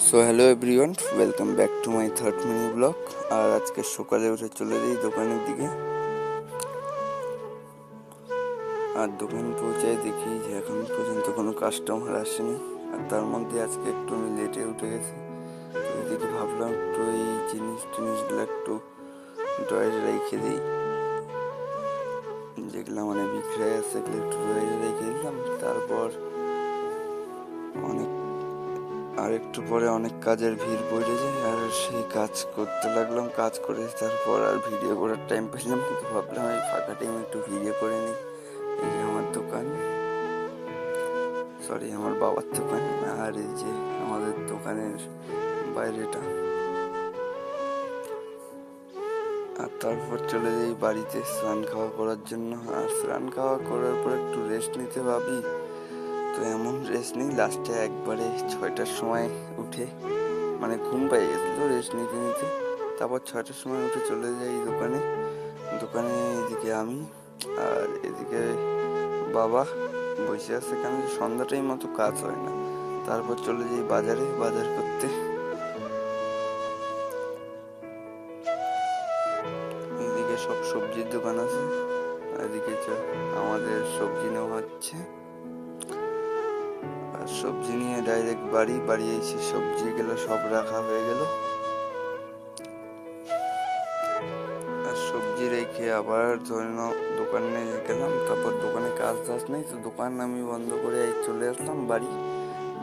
So hello everyone, welcome back to my third mini blog. আর আজকে সকালে উঠে চলে যাই দোকানের দিকে। আর দোকান পৌঁছায় দেখি যে এখন পর্যন্ত কোনো কাস্টমার আসেনি। আর তার মধ্যে আজকে একটু আমি লেটে উঠে গেছি। তো এদিকে ভাবলাম একটু এই জিনিসগুলো একটু ড্রয়ারে রেখে দিই, যেগুলো মানে বিক্রয় আছে সেগুলো একটু ড্রয়ারে রেখে দিলাম। তারপর আর একটু পরে অনেক কাজের ভিড় পড়ে যায়, আর সেই কাজ করতে লাগলাম। কাজ করে তারপর আর ভিডিও করার টাইম পেলাম, কিন্তু ভাবলাম এই ফাঁকা টাইমে একটু ভিডিও করে নিই। এই যে আমার দোকান, সরি আমার বাবার দোকান, আর এই যে আমাদের দোকানের বাইরেটা। আর তারপর চলে যাই বাড়িতে স্নান খাওয়া করার জন্য। আর স্নান খাওয়া করার পর একটু রেস্ট নিতে ভাবি, তো এমন রেস্ট নিই লাস্টে একবারে 6টার সময় উঠে, মানে ঘুম পেয়ে গেছিলো রেস্ট নিতে নিতে। তারপর 6টার সময় উঠে চলে যাই দোকানে এদিকে আমি আর এদিকে বাবা বসে আছে, কেন সন্ধ্যাটাই মতো কাজ হয় না। তারপর চলে যাই বাজার করতে। এদিকে সব সবজির দোকান আছে, এদিকে আমাদের সবজি নেওয়া হচ্ছে। আর সবজি নিয়ে ডাইরেক্ট বাড়ি এসে সবজিগুলো সব রাখা হয়ে গেল। আর সবজি রেখে আবার ধরে নাও দোকানে গেলাম। তারপর দোকানে কাজ নেই, তো দোকান আমি বন্ধ করে চলে আসলাম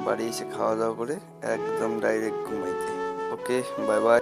বাড়ি এসে খাওয়া দাওয়া করে একদম ডাইরেক্ট ঘুমাইতে। ওকে, বাই বাই।